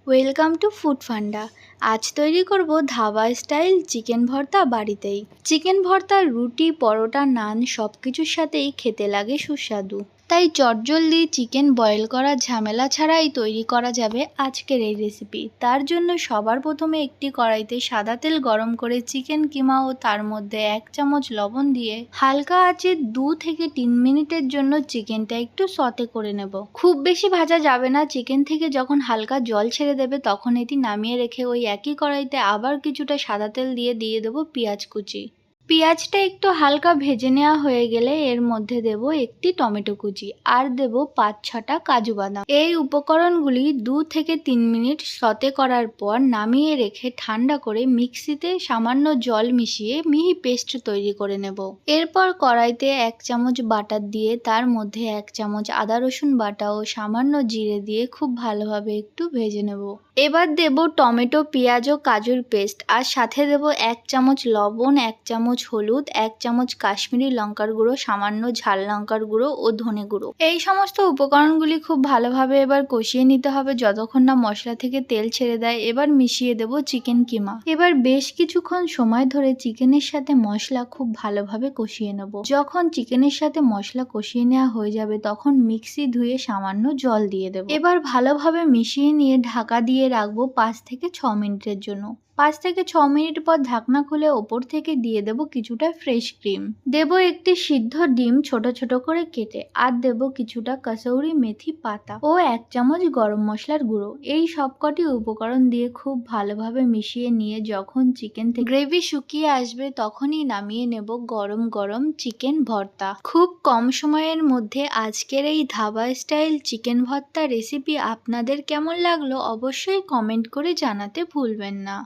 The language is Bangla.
ওয়েলকাম টু ফুড ফান্ডা। আজ তৈরি করব ধাবা স্টাইল চিকেন ভর্তা বাড়িতেই। চিকেন ভর্তা রুটি, পরোটা, নান সব কিছুর সাথেই খেতে লাগে সুস্বাদু। তাই চটজলদি চিকেন বয়েল করার ঝামেলা ছাড়াই তৈরি করা যাবে আজকের এই রেসিপি। তার জন্য সবার প্রথমে একটি কড়াইতে সাদা তেল গরম করে চিকেন কিমা ও তার মধ্যে 1 চামচ লবণ দিয়ে হালকা আঁচে 2 থেকে 3 মিনিটের জন্য চিকেনটা একটু সতে করে নেব। খুব বেশি ভাজা যাবে না। চিকেন থেকে যখন হালকা জল ছেড়ে দেবে তখন এটি নামিয়ে রেখে ওই একই কড়াইতে আবার কিছুটা সাদা তেল দিয়ে দেবো পেঁয়াজ কুচি। পেঁয়াজটা একটু হালকা ভেজে নেওয়া হয়ে গেলে এর মধ্যে দেব একটি টমেটো কুচি আর দেব 5-6টা কাজু বাদাম। এই উপকরণগুলি 2 থেকে 3 মিনিট সতে করার পর নামিয়ে রেখে ঠান্ডা করে মিক্সিতে সামান্য জল মিশিয়ে মিহি পেস্ট তৈরি করে নেব। এরপর কড়াইতে 1 চামচ বাটার দিয়ে তার মধ্যে 1 চামচ আদা রসুন বাটা ও সামান্য জিরে দিয়ে খুব ভালোভাবে একটু ভেজে নেব। এবার দেব টমেটো, পেঁয়াজ ও কাজুর পেস্ট আর সাথে দেব 1 চামচ লবণ, 1 চামচ হলুদ, 1 চামচ কাশ্মীরি লঙ্কার গুঁড়ো, সামান্য ঝাল লঙ্কার গুঁড়ো ও ধনে গুঁড়ো। এই সমস্ত উপকরণগুলি খুব ভালোভাবে এবার কষিয়ে নিতে হবে যতক্ষণ না মশলা থেকে তেল ছেড়ে দেয়। এবার মিশিয়ে দেব চিকেন কিমা। এবার বেশ কিছুক্ষণ সময় ধরে চিকেনের সাথে মশলা খুব ভালোভাবে কষিয়ে নেব। যখন চিকেনের সাথে মশলা কষিয়ে নেওয়া হয়ে যাবে তখন মিক্সি ধুয়ে সামান্য জল দিয়ে দেব। এবার ভালোভাবে মিশিয়ে নিয়ে ঢাকা দিয়ে রাখবো 5 থেকে 6 মিনিটের জন্য। 5 থেকে 6 মিনিট পর ঢাকনা খুলে ওপর থেকে দিয়ে দেব কিছুটা ফ্রেশ ক্রিম। দেব একটি সিদ্ধ ডিম ছোট ছোট করে কেটে আর দেব কিছুটা কসৌরি মেথি পাতা ও 1 চামচ গরম মশলার গুঁড়ো। এই সবকটি উপকরণ দিয়ে খুব ভালোভাবে মিশিয়ে নিয়ে যখন চিকেন থেকে গ্রেভি শুকিয়ে আসবে তখনই নামিয়ে নেব গরম গরম চিকেন ভর্তা। খুব কম সময়ের মধ্যে আজকের এই ধাবা স্টাইল চিকেন ভর্তা রেসিপি আপনাদের কেমন লাগলো অবশ্যই কমেন্ট করে জানাতে ভুলবেন না।